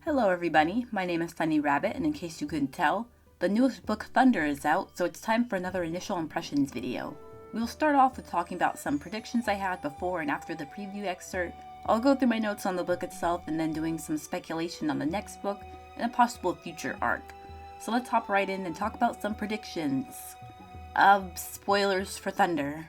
Hello everybody, my name is Sunney Rabbit, and in case you couldn't tell, the newest book Thunder is out, so it's time for another initial impressions video. We'll start off with talking about some predictions I had before and after the preview excerpt. I'll go through my notes on the book itself and then doing some speculation on the next book and a possible future arc. So let's hop right in and talk about some predictions. Spoilers for Thunder.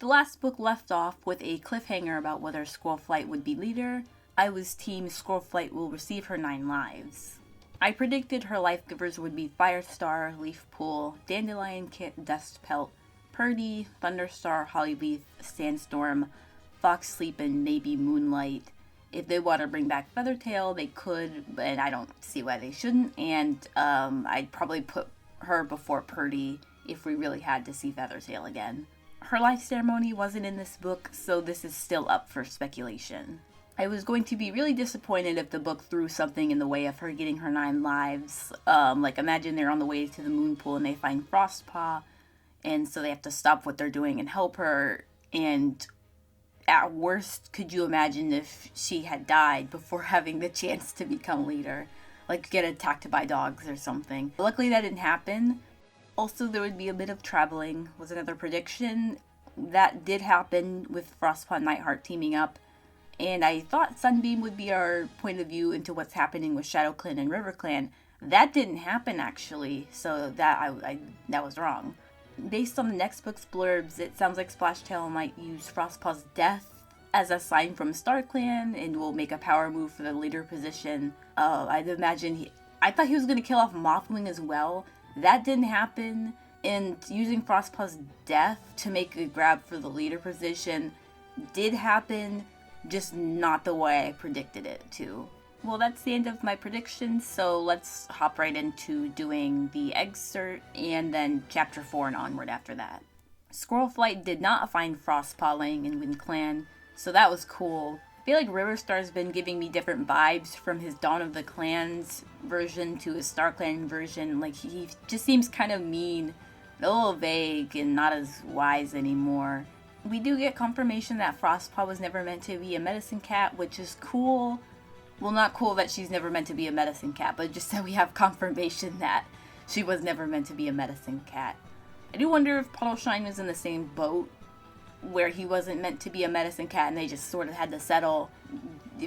The last book left off with a cliffhanger about whether Squirrelflight would be leader. I was team Squirrelflight will receive her 9 lives. I predicted her life givers would be Firestar, Leafpool, Dandelion Kit, Dustpelt, Purdy, Thunderstar, Hollyleaf, Sandstorm, Foxsleep, and maybe Moonlight. If they want to bring back Feathertail, they could, but I don't see why they shouldn't, and I'd probably put her before Purdy if we really had to see Feathertail again. Her life ceremony wasn't in this book, so this is still up for speculation. I was going to be really disappointed if the book threw something in the way of her getting her 9 lives. Like imagine they're on the way to the moon pool and they find Frostpaw, and so they have to stop what they're doing and help her, and at worst, could you imagine if she had died before having the chance to become leader? Like get attacked by dogs or something. Luckily that didn't happen. Also, there would be a bit of traveling, was another prediction. That did happen with Frostpaw and Nightheart teaming up. And I thought Sunbeam would be our point of view into what's happening with Shadow Clan and River Clan. That didn't happen actually, so that was wrong. Based on the next book's blurbs, it sounds like Splashtail might use Frostpaw's death as a sign from Star Clan and will make a power move for the leader position. I'd imagine I thought he was going to kill off Mothwing as well. That didn't happen, and using Frostpaw's death to make a grab for the leader position did happen, just not the way I predicted it to. Well, that's the end of my predictions, so let's hop right into doing the excerpt and then chapter 4 and onward after that. Squirrelflight did not find Frostpaw laying in Wind Clan, so that was cool. I feel like Riverstar's been giving me different vibes from his Dawn of the Clans version to his Star Clan version. Like, he just seems kind of mean, a little vague, and not as wise anymore. We do get confirmation that Frostpaw was never meant to be a medicine cat, which is cool. Well, not cool that she's never meant to be a medicine cat, but just that we have confirmation that she was never meant to be a medicine cat. I do wonder if Puddleshine was in the same boat, where he wasn't meant to be a medicine cat and they just sort of had to settle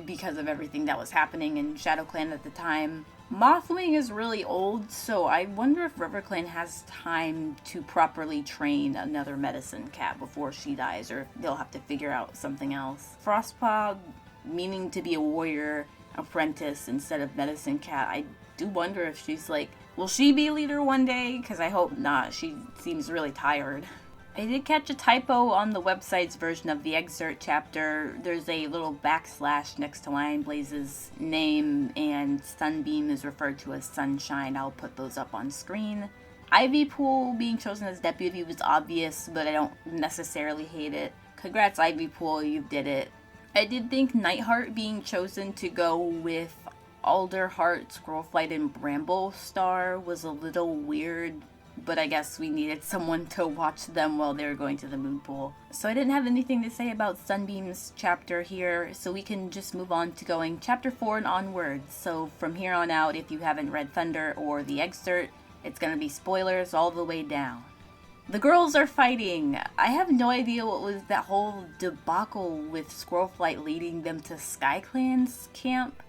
because of everything that was happening in Shadow Clan at the time. Mothwing is really old, so I wonder if River Clan has time to properly train another medicine cat before she dies, or if they'll have to figure out something else. Frostpaw, meaning to be a warrior apprentice instead of medicine cat, I do wonder if she's like, will she be leader one day? Because I hope not. She seems really tired. I did catch a typo on the website's version of the excerpt chapter. There's a little backslash next to Lion Blaze's name, and Sunbeam is referred to as Sunshine. I'll put those up on screen. Ivypool being chosen as deputy was obvious, but I don't necessarily hate it. Congrats, Ivypool, you did it. I did think Nightheart being chosen to go with Alderheart, Squirrelflight, and Bramblestar was a little weird, but I guess we needed someone to watch them while they were going to the moon pool. So I didn't have anything to say about Sunbeam's chapter here, so we can just move on to going chapter 4 and onwards. So from here on out, if you haven't read Thunder or the excerpt, it's going to be spoilers all the way down. The girls are fighting. I have no idea what was that whole debacle with Squirrelflight leading them to Sky Clan's camp.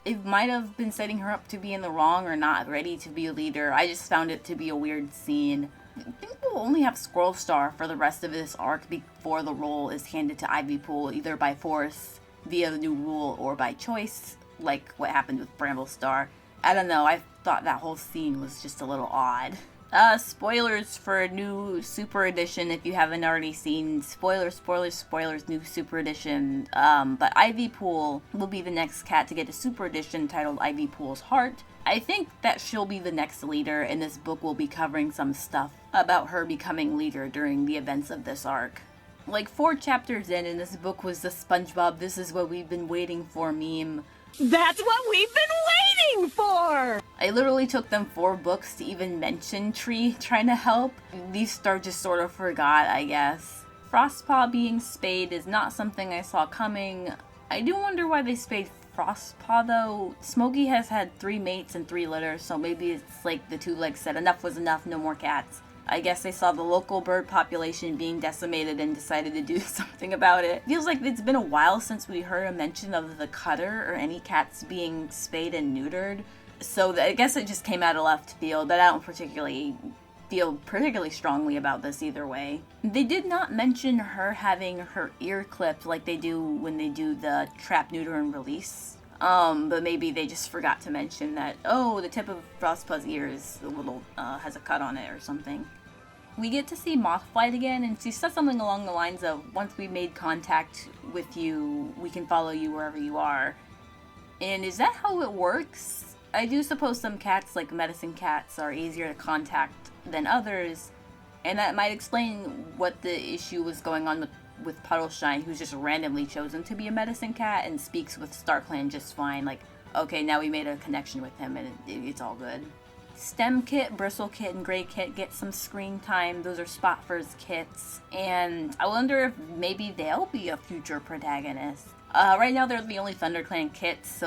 It might have been setting her up to be in the wrong or not ready to be a leader. I just found it to be a weird scene. I think we'll only have Squirrelstar for the rest of this arc before the role is handed to Ivypool, either by force, via the new rule, or by choice, like what happened with Bramblestar. I don't know, I thought that whole scene was just a little odd. Spoilers for a new Super Edition if you haven't already seen. Spoilers, new Super Edition. But Ivypool will be the next cat to get a Super Edition titled Ivypool's Heart. I think that she'll be the next leader, and this book will be covering some stuff about her becoming leader during the events of this arc. Like 4 chapters in, and this book was the SpongeBob "This is what we've been waiting for" meme. That's what we've been waiting for! I literally took them 4 books to even mention Tree trying to help. These Star just sort of forgot, I guess. Frostpaw being spayed is not something I saw coming. I do wonder why they spayed Frostpaw, though, Smokey has had 3 mates and 3 litters, so maybe it's like the 2 legs said enough was enough, no more cats. I guess they saw the local bird population being decimated and decided to do something about it. Feels like it's been a while since we heard a mention of the cutter or any cats being spayed and neutered. So I guess it just came out of left field, but I don't feel particularly strongly about this either way. They did not mention her having her ear clipped like they do when they do the trap, neuter, and release. But maybe they just forgot to mention that, oh, the tip of Frostpaw's ear is a little, has a cut on it or something. We get to see Mothflight again, and she says something along the lines of, once we've made contact with you, we can follow you wherever you are. And is that how it works? I do suppose some cats, like medicine cats, are easier to contact than others, and that might explain what the issue was going on with Puddleshine, who's just randomly chosen to be a medicine cat and speaks with StarClan just fine. Like, okay, now we made a connection with him and it's all good. Stem Kit, Bristle Kit, and Gray Kit get some screen time. Those are Spotfur's kits, and I wonder if maybe they'll be a future protagonist. Right now they're the only ThunderClan kits,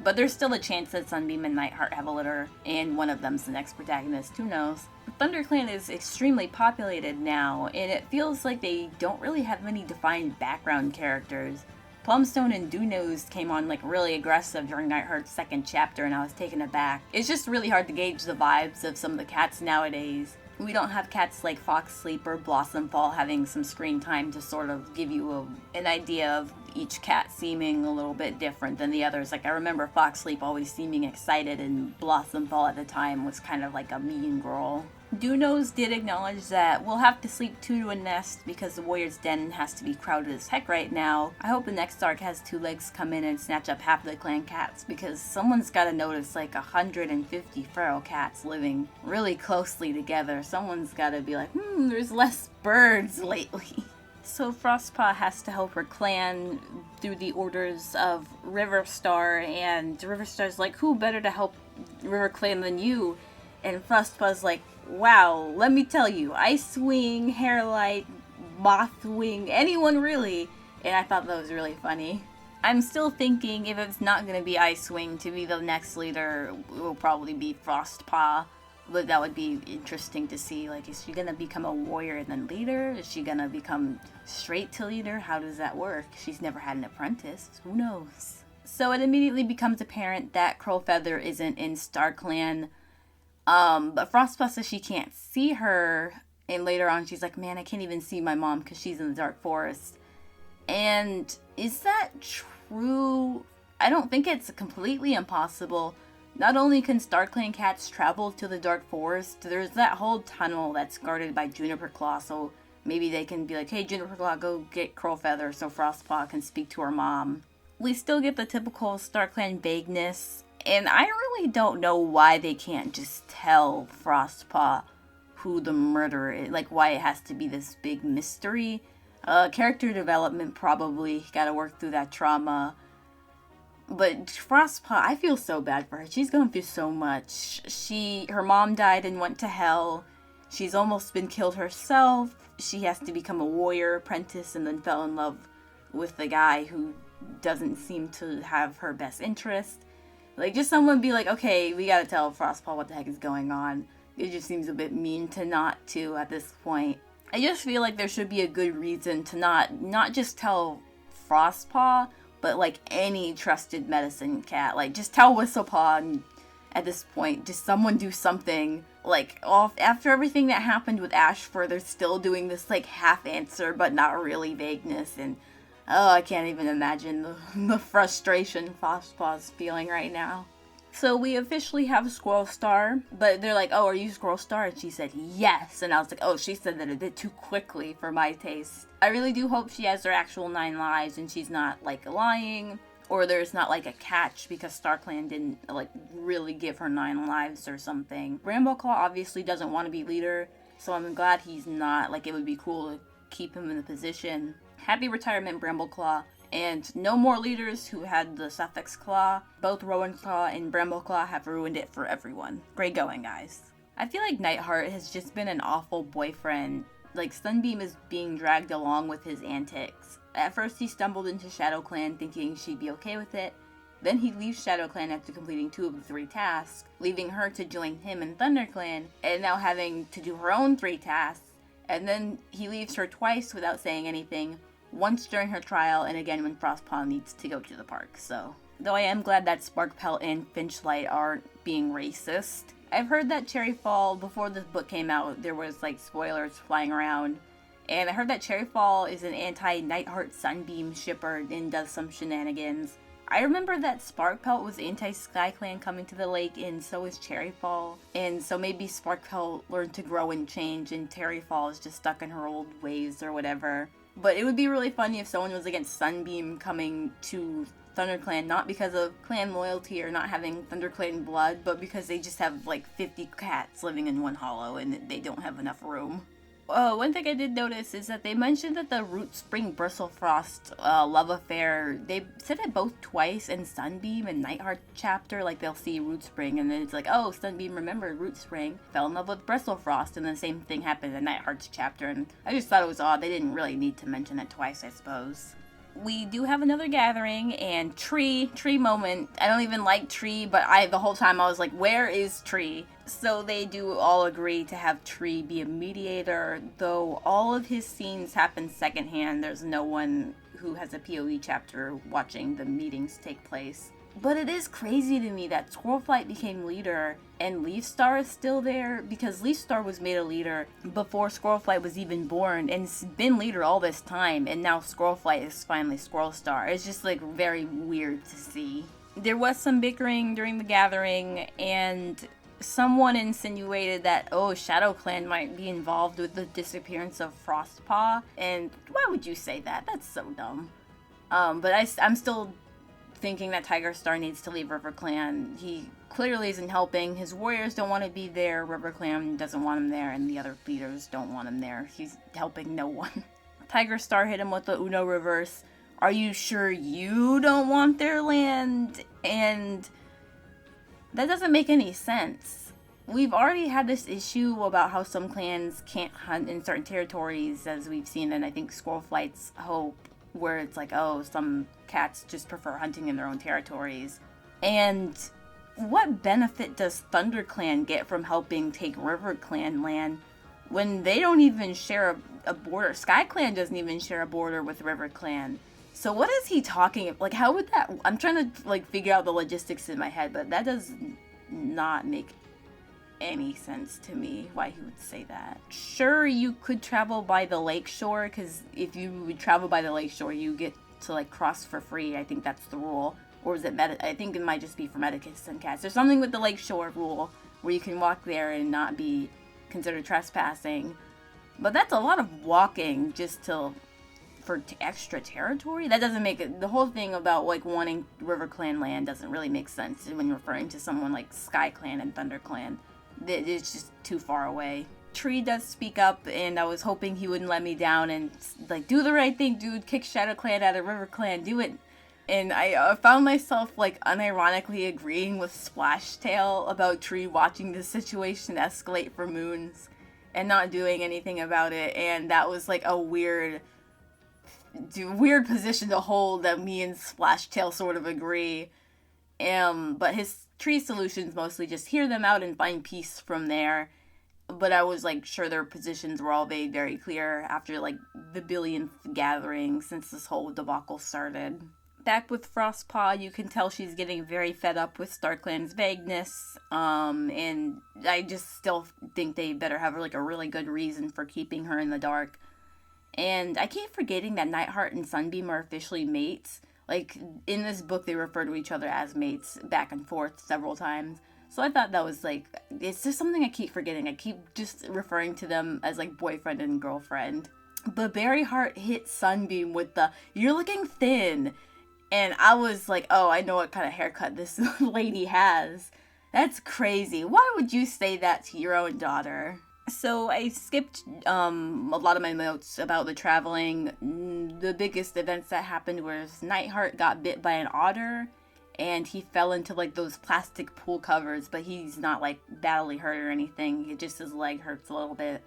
but there's still a chance that Sunbeam and Nightheart have a litter, and one of them's the next protagonist, who knows. ThunderClan is extremely populated now, and it feels like they don't really have many defined background characters. Plumstone and Dewnose came on like really aggressive during Nightheart's 2nd chapter, and I was taken aback. It's just really hard to gauge the vibes of some of the cats nowadays. We don't have cats like Fox Sleep or Blossomfall having some screen time to sort of give you an idea of each cat seeming a little bit different than the others. Like, I remember Fox Sleep always seeming excited, and Blossomfall at the time was kind of like a mean girl. Dewnose did acknowledge that we'll have to sleep 2 to a nest because the Warrior's Den has to be crowded as heck right now. I hope the next arc has 2 legs come in and snatch up half of the clan cats, because someone's gotta notice like 150 feral cats living really closely together. Someone's gotta be like, there's less birds lately. So Frostpaw has to help her clan through the orders of Riverstar, and Riverstar's like, who better to help River Clan than you? And Frostpaw's like, wow, let me tell you, Icewing, Hairlight, Mothwing, anyone really. And I thought that was really funny. I'm still thinking if it's not going to be Icewing to be the next leader, it will probably be Frostpaw. But that would be interesting to see. Like, is she going to become a warrior and then leader? Is she going to become straight to leader? How does that work? She's never had an apprentice. Who knows? So it immediately becomes apparent that Crowfeather isn't in StarClan. But Frostpaw says she can't see her, and later on she's like, man, I can't even see my mom because she's in the Dark Forest. And is that true? I don't think it's completely impossible. Not only can StarClan cats travel to the Dark Forest, there's that whole tunnel that's guarded by Juniper Claw, so maybe they can be like, hey, Juniper Claw, go get Crowfeather so Frostpaw can speak to her mom. We still get the typical StarClan vagueness. And I really don't know why they can't just tell Frostpaw who the murderer is. Like, why it has to be this big mystery. Character development probably. Gotta work through that trauma. But Frostpaw, I feel so bad for her. She's going through so much. Her mom died and went to hell. She's almost been killed herself. She has to become a warrior apprentice and then fell in love with the guy who doesn't seem to have her best interest. Like, just someone be like, okay, we gotta tell Frostpaw what the heck is going on. It just seems a bit mean to not to at this point. I just feel like there should be a good reason to not just tell Frostpaw, but like any trusted medicine cat. Like, just tell Whistlepaw, and at this point, just someone do something. Like, after everything that happened with Ashfur, they're still doing this like half answer, but not really vagueness, and oh, I can't even imagine the frustration Frostpaw's feeling right now. So we officially have Squirrel Star, but they're like, oh, are you Squirrel Star? And she said yes. And I was like, oh, she said that a bit too quickly for my taste. I really do hope she has her actual 9 lives and she's not, like, lying. Or there's not, like, a catch because StarClan didn't, like, really give her 9 lives or something. Brambleclaw obviously doesn't want to be leader, so I'm glad he's not. Like, it would be cool to keep him in the position. Happy retirement, Brambleclaw. And no more leaders who had the suffix Claw. Both Rowanclaw and Brambleclaw have ruined it for everyone. Great going, guys. I feel like Nightheart has just been an awful boyfriend. Like, Sunbeam is being dragged along with his antics. At first he stumbled into ShadowClan thinking she'd be okay with it, Then he leaves Shadow Clan after completing 2 of the 3 tasks, leaving her to join him in Thunder Clan, and now having to do her own 3 tasks. And then he leaves her twice without saying anything, once during her trial, and again when Frostpaw needs to go to the park. So, though I am glad that Sparkpelt and Finchlight aren't being racist. I've heard that Cherryfall, before this book came out, there was like spoilers flying around. And I heard that Cherryfall is an anti-Nightheart Sunbeam shipper and does some shenanigans. I remember that Sparkpelt was anti-Sky Clan coming to the lake, and so is Cherryfall. And so maybe Sparkpelt learned to grow and change, and Cherryfall is just stuck in her old ways or whatever. But it would be really funny if someone was against Sunbeam coming to ThunderClan, not because of clan loyalty or not having ThunderClan blood, but because they just have like 50 cats living in one hollow and they don't have enough room. One thing I did notice is that they mentioned that the Root Spring Bristlefrost love affair, they said it both twice in Sunbeam and Nightheart chapter, like they'll see Root Spring and then it's like, oh, Sunbeam remembered Root Spring, fell in love with Bristlefrost, and the same thing happened in Nightheart's chapter, and I just thought it was odd. They didn't really need to mention it twice, I suppose. We do have another gathering, and Tree moment. I don't even like Tree, but the whole time I was like, where is Tree? So they do all agree to have Tree be a mediator, though all of his scenes happen secondhand. There's no one who has a POE chapter watching the meetings take place. But it is crazy to me that Squirrelflight became leader and Leafstar is still there, because Leafstar was made a leader before Squirrelflight was even born and has been leader all this time, and now Squirrelflight is finally Squirrelstar. It's just like very weird to see. There was some bickering during the gathering, and someone insinuated that, oh, Shadow Clan might be involved with the disappearance of Frostpaw, and why would you say that? That's so dumb. But I'm still thinking that Tiger Star needs to leave River Clan. He clearly isn't helping. His warriors don't want to be there. River Clan doesn't want him there, and the other leaders don't want him there. He's helping no one. Tiger Star hit him with the Uno reverse. Are you sure you don't want their land? And that doesn't make any sense. We've already had this issue about how some clans can't hunt in certain territories, as we've seen in, I think, Squirrelflight's Hope, where it's like, oh, some cats just prefer hunting in their own territories. And what benefit does ThunderClan get from helping take River Clan land when they don't even share a border? Sky Clan doesn't even share a border with River Clan. So what is he talking about? Like, how would that... I'm trying to, like, figure out the logistics in my head, but that does not make any sense to me why he would say that. Sure, you could travel by the lakeshore, because if you would travel by the lakeshore, you get to, like, cross for free. I think that's the rule. Or is it I think it might just be for Medicus and cats. There's something with the lakeshore rule where you can walk there and not be considered trespassing. But that's a lot of walking just for extra territory. That doesn't make it... The whole thing about, like, wanting River Clan land doesn't really make sense when you're referring to someone like Sky Clan and Thunder Clan. It's just too far away. Tree does speak up, and I was hoping he wouldn't let me down and, like, do the right thing, dude. Kick Shadow Clan out of River Clan. Do it. And I found myself, like, unironically agreeing with Splashtail about Tree watching the situation escalate for moons and not doing anything about it. And that was, like, a weird position to hold, that me and Splashtail sort of agree. But his Tree solutions mostly just hear them out and find peace from there. But I was, like, sure their positions were all made very clear after, like, the billionth gathering since this whole debacle started. Back with Frostpaw, you can tell she's getting very fed up with StarClan's vagueness, and I just still think they better have, like, a really good reason for keeping her in the dark. And I keep forgetting that Nightheart and Sunbeam are officially mates. Like, in this book, they refer to each other as mates back and forth several times. So I thought that was, like, it's just something I keep forgetting. I keep just referring to them as, like, boyfriend and girlfriend. But Berryheart hit Sunbeam with the, "You're looking thin." And I was like, oh, I know what kind of haircut this lady has. That's crazy. Why would you say that to your own daughter? So I skipped a lot of my notes about the traveling. The biggest events that happened was Nightheart got bit by an otter, and he fell into, like, those plastic pool covers, but he's not, like, badly hurt or anything. It just, his leg hurts a little bit.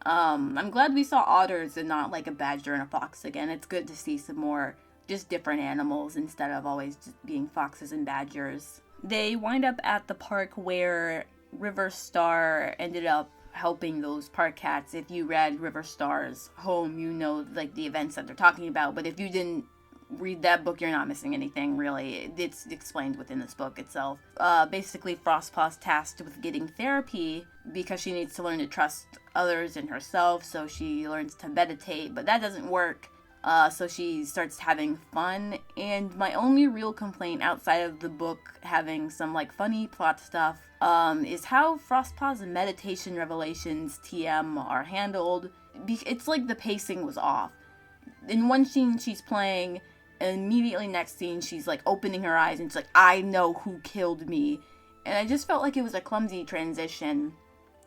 I'm glad we saw otters and not, like, a badger and a fox again. It's good to see some more just different animals instead of always just being foxes and badgers. They wind up at the park where River Star ended up helping those park cats. If you read River Star's Home, you know like the events that they're talking about, but if you didn't read that book, you're not missing anything, really. It's explained within this book itself. Basically, Frostpaw's tasked with getting therapy because she needs to learn to trust others and herself, so she learns to meditate, but that doesn't work. So she starts having fun, and my only real complaint outside of the book having some like funny plot stuff is how Frostpaw's meditation revelations TM are handled. It's like the pacing was off. In one scene she's playing, and immediately next scene she's like opening her eyes and she's like, I know who killed me. And I just felt like it was a clumsy transition.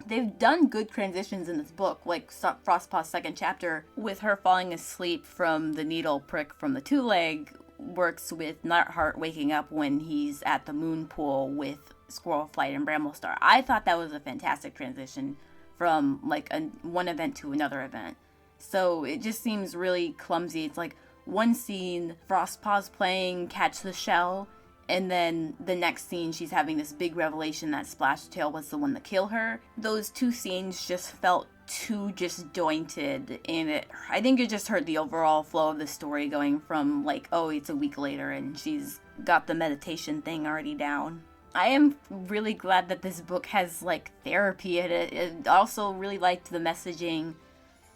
They've done good transitions in this book, like Frostpaw's second chapter, with her falling asleep from the needle prick from the two-leg, works with Nightheart waking up when he's at the moon pool with Squirrel Flight and Bramblestar. I thought that was a fantastic transition from like one event to another event. So it just seems really clumsy. It's like one scene, Frostpaw's playing Catch the Shell, and then the next scene she's having this big revelation that Splashtail was the one that killed her. Those two scenes just felt too disjointed, and I think it just hurt the overall flow of the story, going from like, oh, it's a week later and she's got the meditation thing already down. I am really glad that this book has like therapy in it. It also really liked the messaging.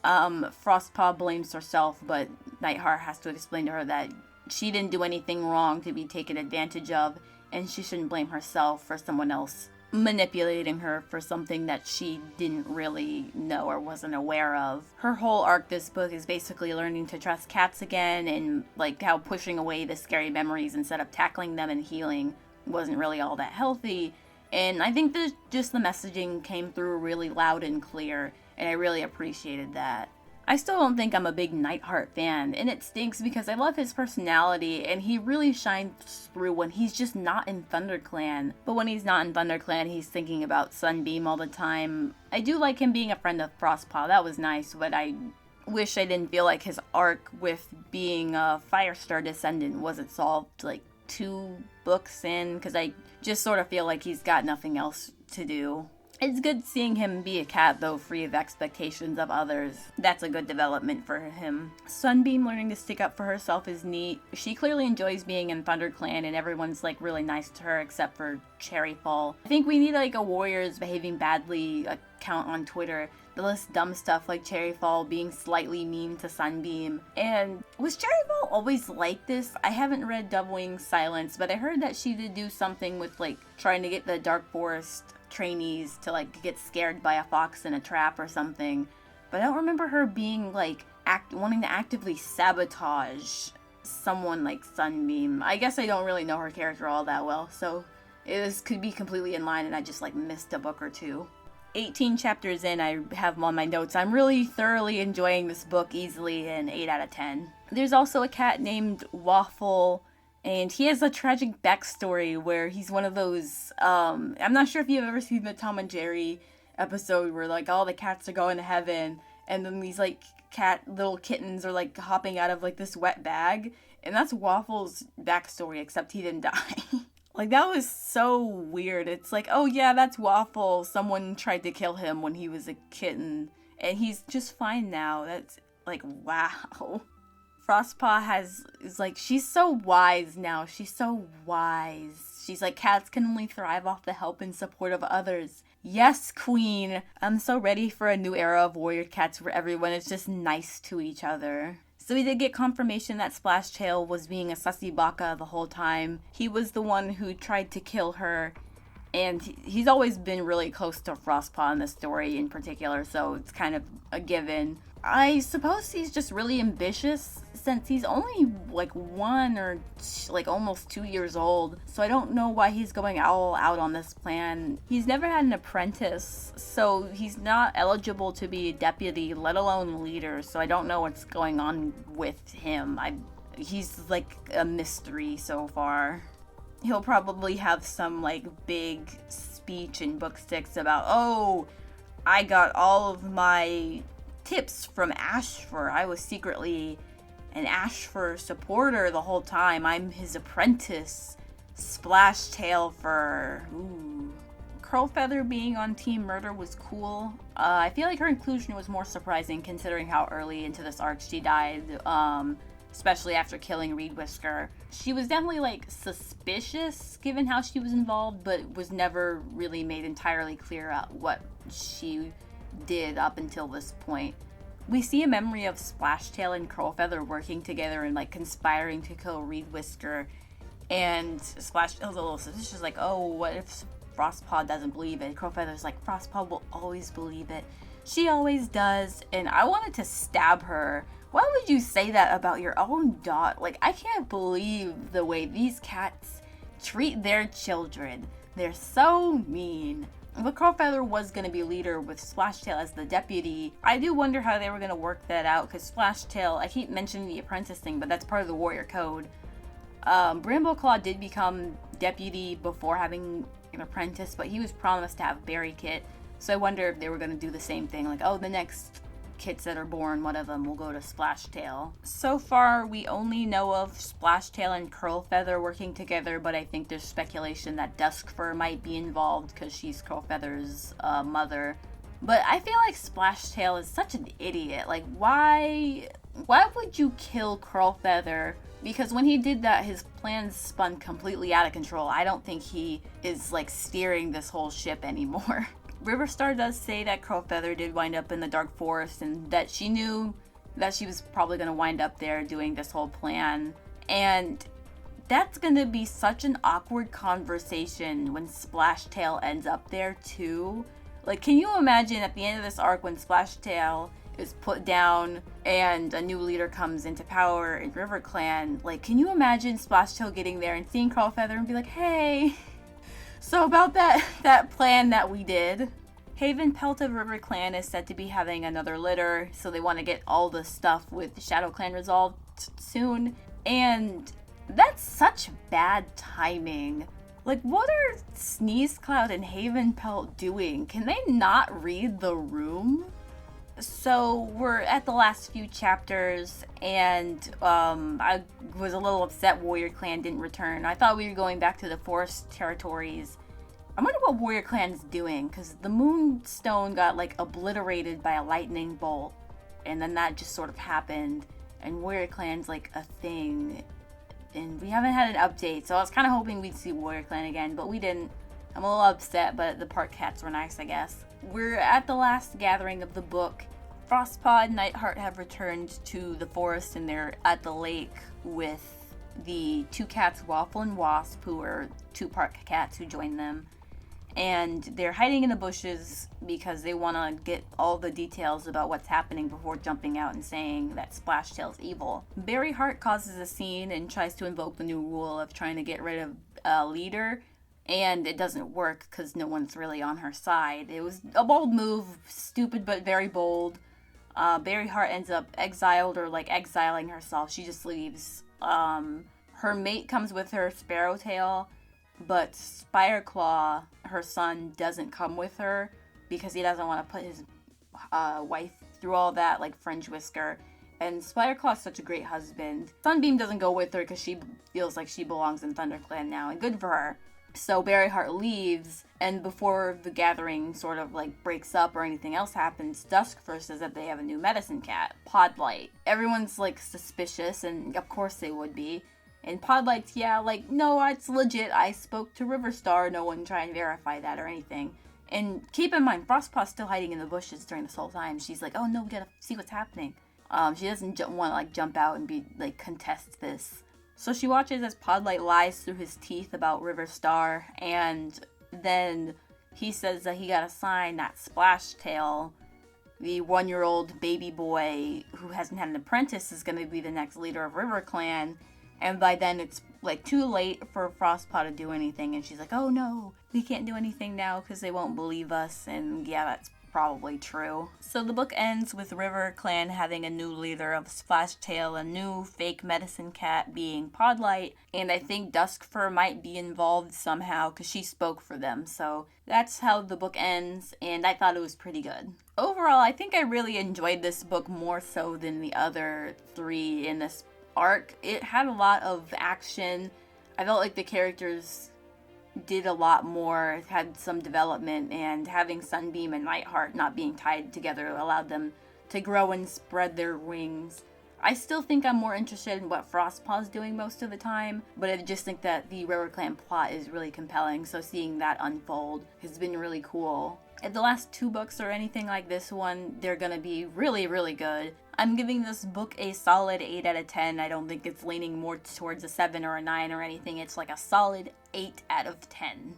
Frostpaw blames herself, but Nightheart has to explain to her that she didn't do anything wrong to be taken advantage of, and she shouldn't blame herself for someone else manipulating her for something that she didn't really know or wasn't aware of. Her whole arc this book is basically learning to trust cats again, and like how pushing away the scary memories instead of tackling them and healing wasn't really all that healthy. And I think that just the messaging came through really loud and clear, and I really appreciated that. I still don't think I'm a big Nightheart fan, and it stinks because I love his personality, and he really shines through when he's just not in ThunderClan. But when he's not in ThunderClan, he's thinking about Sunbeam all the time. I do like him being a friend of Frostpaw, that was nice, but I wish I didn't feel like his arc with being a Firestar descendant wasn't solved like 2 books in, because I just sort of feel like he's got nothing else to do. It's good seeing him be a cat, though, free of expectations of others. That's a good development for him. Sunbeam learning to stick up for herself is neat. She clearly enjoys being in ThunderClan, and everyone's, like, really nice to her, except for Cherryfall. I think we need, like, a Warriors behaving badly account on Twitter that lists dumb stuff like Cherryfall being slightly mean to Sunbeam. And was Cherryfall always like this? I haven't read Doubling Silence, but I heard that she did do something with, like, trying to get the Dark Forest trainees to like get scared by a fox in a trap or something, but I don't remember her being like wanting to actively sabotage someone like Sunbeam. I guess I don't really know her character all that well, so it could be completely in line and I just like missed a book or two. 18 chapters in, I have them on my notes. I'm really thoroughly enjoying this book, easily an 8 out of 10. There's also a cat named Waffle, and he has a tragic backstory where he's one of those, I'm not sure if you've ever seen the Tom and Jerry episode where, like, all the cats are going to heaven, and then these, like, little kittens are, like, hopping out of, like, this wet bag, and that's Waffle's backstory, except he didn't die. Like, that was so weird. It's like, oh, yeah, that's Waffle. Someone tried to kill him when he was a kitten, and he's just fine now. That's, like, wow. Frostpaw is like, she's so wise now. She's so wise. She's like, cats can only thrive off the help and support of others. Yes, queen. I'm so ready for a new era of warrior cats where everyone is just nice to each other. So we did get confirmation that Splashtail was being a sussy baka the whole time. He was the one who tried to kill her, and he's always been really close to Frostpaw in this story in particular, so it's kind of a given. I suppose he's just really ambitious since he's only like 1 or like almost 2 years old, so I don't know why he's going all out on this plan. He's never had an apprentice, so he's not eligible to be a deputy, let alone leader, so I don't know what's going on with him. He's like a mystery so far. He'll probably have some like big speech in book 6 about, oh, I got all of my tips from Ashfur. I was secretly And Ashfur support her the whole time. I'm his apprentice. Splash tail fur. Ooh. Curlfeather being on Team Murder was cool. I feel like her inclusion was more surprising considering how early into this arc she died, especially after killing Reed Whisker. She was definitely, like, suspicious given how she was involved, but was never really made entirely clear what she did up until this point. We see a memory of Splashtail and Curlfeather working together and, like, conspiring to kill Reed Whisker, and Splashtail's a little suspicious, like, oh, what if Frostpaw doesn't believe it? Curlfeather's like, Frostpaw will always believe it. She always does. And I wanted to stab her. Why would you say that about your own dog? Like, I can't believe the way these cats treat their children. They're so mean. But Curlfeather was going to be leader with Splashtail as the deputy. I do wonder how they were going to work that out, because Splashtail, I keep mentioning the apprentice thing, but that's part of the warrior code. Brambleclaw did become deputy before having an apprentice, but he was promised to have Berry Kit, so I wonder if they were going to do the same thing, like, oh, the next kits that are born, one of them will go to Splashtail. So far, we only know of Splashtail and Curlfeather working together, but I think there's speculation that Duskfur might be involved because she's Curlfeather's mother. But I feel like Splashtail is such an idiot. Like, why would you kill Curlfeather? Because when he did that, his plans spun completely out of control. I don't think he is, like, steering this whole ship anymore. Riverstar does say that Curlfeather did wind up in the Dark Forest and that she knew that she was probably going to wind up there doing this whole plan. And that's going to be such an awkward conversation when Splashtail ends up there, too. Like, can you imagine at the end of this arc when Splashtail is put down and a new leader comes into power in River Clan? Like, can you imagine Splashtail getting there and seeing Curlfeather and be like, hey, so about that plan that we did. Haven Pelt of River Clan is said to be having another litter, so they want to get all the stuff with Shadow Clan resolved soon. And that's such bad timing. Like, what are Sneeze Cloud and Haven Pelt doing? Can they not read the room? So we're at the last few chapters, and I was a little upset Warrior Clan didn't return. I thought we were going back to the forest territories. I wonder what Warrior Clan's doing, because the Moonstone got, like, obliterated by a lightning bolt, and then that just sort of happened, and Warrior Clan's, like, a thing, and we haven't had an update, so I was kind of hoping we'd see Warrior Clan again, but we didn't. I'm a little upset, but the park cats were nice, I guess. We're at the last gathering of the book. Frostpaw and Nightheart have returned to the forest, and they're at the lake with the two cats, Waffle and Wasp, who are two park cats who joined them. And they're hiding in the bushes because they want to get all the details about what's happening before jumping out and saying that Splashtail's evil. Berryheart causes a scene and tries to invoke the new rule of trying to get rid of a leader, and it doesn't work because no one's really on her side. It was a bold move, stupid but very bold. Berryheart ends up exiled, or like exiling herself. She just leaves. Her mate comes with her, Sparrowtail, but Spireclaw, her son, doesn't come with her because he doesn't want to put his wife through all that, like Fringe Whisker. And Spireclaw's such a great husband. Sunbeam doesn't go with her because she feels like she belongs in ThunderClan now, and good for her. So Berryheart leaves, and before the gathering sort of like breaks up or anything else happens, Duskfur says that they have a new medicine cat, Podlight. Everyone's like suspicious, and of course they would be. And Podlight's, yeah, like, no, it's legit. I spoke to Riverstar. No one try and verify that or anything. And keep in mind, Frostpaw's still hiding in the bushes during this whole time. She's like, oh no, we gotta see what's happening. She doesn't want to like jump out and be like contest this. So she watches as Podlight lies through his teeth about Riverstar, and then he says that he got a sign that Splashtail, the 1-year-old baby boy who hasn't had an apprentice, is going to be the next leader of River Clan. And by then it's like too late for Frostpaw to do anything, and she's like, oh no, we can't do anything now because they won't believe us. And yeah, that's probably true. So the book ends with River Clan having a new leader of Splashtail, a new fake medicine cat being Podlight, and I think Duskfur might be involved somehow because she spoke for them. So that's how the book ends, and I thought it was pretty good. Overall, I think I really enjoyed this book more so than the other three in this arc. It had a lot of action. I felt like the characters did a lot more, had some development, and having Sunbeam and Nightheart not being tied together allowed them to grow and spread their wings. I still think I'm more interested in what Frostpaw's doing most of the time, but I just think that the River Clan plot is really compelling, so seeing that unfold has been really cool. If the last two books are anything like this one, they're gonna be really, really good. I'm giving this book a solid 8 out of 10. I don't think it's leaning more towards a 7 or a 9 or anything. It's like a solid 8 out of 10.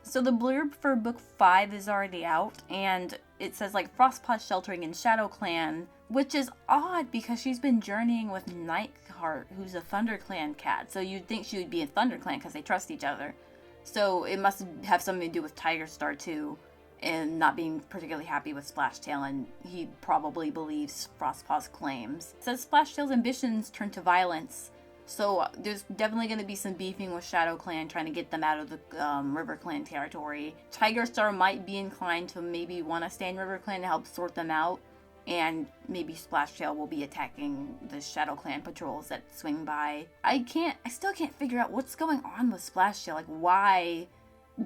So the blurb for book 5 is already out, and it says like Frostpaw sheltering in Shadow Clan, which is odd because she's been journeying with Nightheart, who's a Thunder Clan cat. So you'd think she would be in Thunder Clan because they trust each other. So it must have something to do with Tiger Star too, and not being particularly happy with Splashtail, and he probably believes Frostpaw's claims. It says Splashtail's ambitions turn to violence, so there's definitely going to be some beefing with Shadow Clan, trying to get them out of the River Clan territory. Tiger Star might be inclined to maybe want to stay in River Clan to help sort them out, and maybe Splashtail will be attacking the Shadow Clan patrols that swing by. I still can't figure out what's going on with Splashtail. Like, why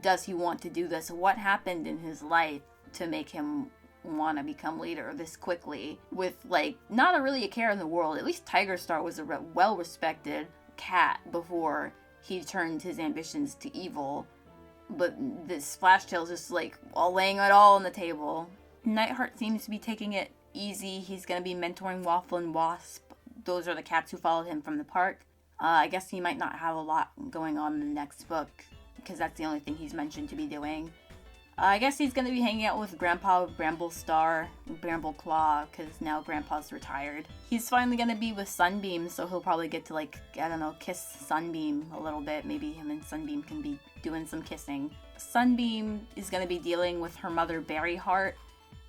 does he want to do this? What happened in his life to make him want to become leader this quickly with, like, not really a care in the world? At least Tiger Star was a well-respected cat before he turned his ambitions to evil. But this Splashtail's just, like, all laying it all on the table. Nightheart seems to be taking it easy. He's going to be mentoring Waffle and Wasp. Those are the cats who followed him from the park. I guess he might not have a lot going on in the next book, because that's the only thing he's mentioned to be doing. I guess he's going to be hanging out with Grandpa Bramblestar, Brambleclaw, because now Grandpa's retired. He's finally going to be with Sunbeam, so he'll probably get to, like, I don't know, kiss Sunbeam a little bit. Maybe him and Sunbeam can be doing some kissing. Sunbeam is going to be dealing with her mother, Berryheart,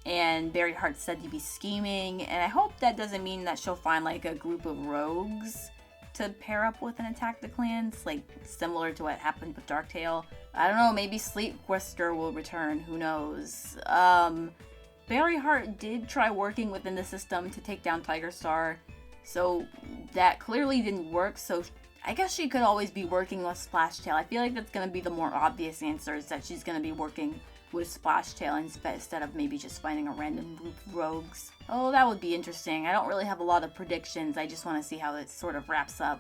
and Berryheart's said to be scheming, and I hope that doesn't mean that she'll find, like, a group of rogues to pair up with and attack the clans, like similar to what happened with Darktail. I don't know, maybe Sleepquester will return, who knows. Berryheart did try working within the system to take down Tiger Star, so that clearly didn't work, so I guess she could always be working with Splashtail. I feel like that's going to be the more obvious answer, is that she's going to be working with Splashtail instead of maybe just finding a random group of rogues. Oh, that would be interesting. I don't really have a lot of predictions. I just want to see how it sort of wraps up.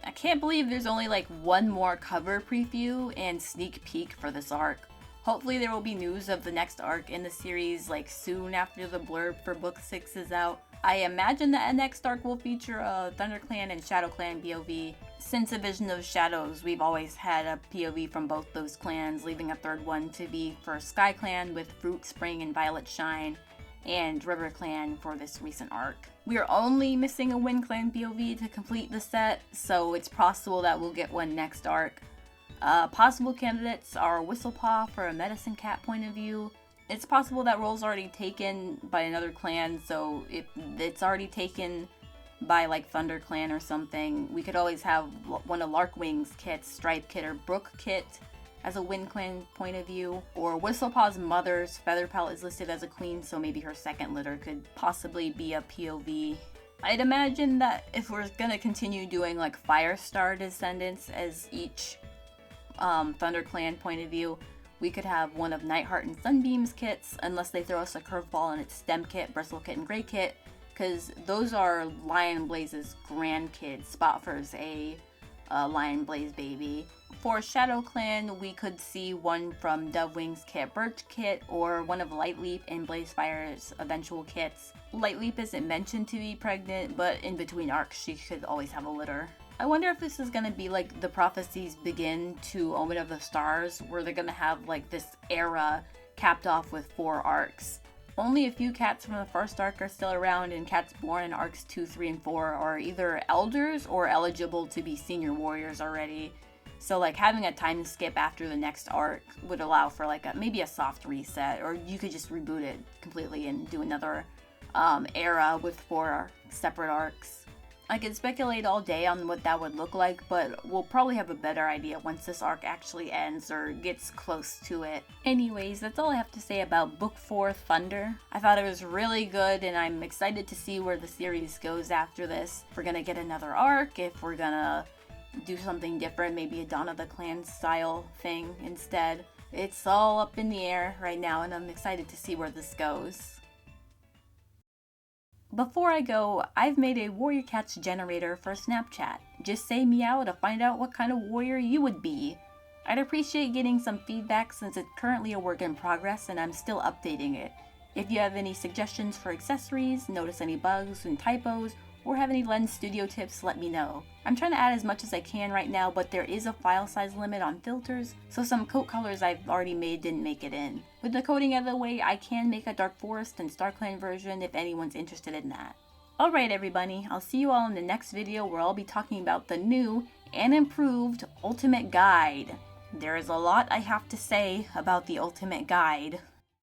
I can't believe there's only like one more cover preview and sneak peek for this arc. Hopefully there will be news of the next arc in the series like soon after the blurb for book 6 is out. I imagine that next arc will feature a ThunderClan and ShadowClan POV. Since A Vision of Shadows, we've always had a POV from both those clans, leaving a third one to be for SkyClan with Fruit, Spring, and Violet Shine, and RiverClan for this recent arc. We are only missing a WindClan POV to complete the set, so it's possible that we'll get one next arc. Possible candidates are Whistlepaw for a Medicine Cat point of view. It's possible that role's already taken by another clan, so if it's already taken by like ThunderClan or something, we could always have one of Larkwing's kits, Stripe Kit or Brook Kit, as a WindClan point of view. Or Whistlepaw's mother's Featherpelt is listed as a queen, so maybe her second litter could possibly be a POV. I'd imagine that if we're gonna continue doing like Firestar descendants as each ThunderClan point of view, we could have one of Nightheart and Sunbeam's kits, unless they throw us a curveball and it's Stem Kit, Bristle Kit, and Grey Kit, because those are Lion Blaze's grandkids. Spotfur's a Lion Blaze baby. For Shadow Clan, we could see one from Dovewing's Kit Birch Kit, or one of Lightleap and Blazefire's eventual kits. Lightleap isn't mentioned to be pregnant, but in between arcs she could always have a litter. I wonder if this is going to be like the Prophecies Begin to Omen of the Stars, where they're going to have like this era capped off with 4 arcs. Only a few cats from the first arc are still around, and cats born in arcs 2, 3, and 4 are either elders or eligible to be senior warriors already. So like having a time skip after the next arc would allow for like maybe a soft reset, or you could just reboot it completely and do another era with 4 separate arcs. I could speculate all day on what that would look like, but we'll probably have a better idea once this arc actually ends or gets close to it. Anyways, that's all I have to say about Book 4 Thunder. I thought it was really good, and I'm excited to see where the series goes after this. If we're gonna get another arc, if we're gonna do something different, maybe a Dawn of the Clan style thing instead. It's all up in the air right now, and I'm excited to see where this goes. Before I go, I've made a Warrior Cats generator for Snapchat. Just say meow to find out what kind of warrior you would be. I'd appreciate getting some feedback since it's currently a work in progress and I'm still updating it. If you have any suggestions for accessories, notice any bugs and typos, or have any Lens Studio tips, let me know. I'm trying to add as much as I can right now, but there is a file size limit on filters, so some coat colors I've already made didn't make it in. With the coding out of the way, I can make a Dark Forest and Star Clan version if anyone's interested in that. Alright everybody, I'll see you all in the next video where I'll be talking about the new and improved Ultimate Guide. There is a lot I have to say about the Ultimate Guide.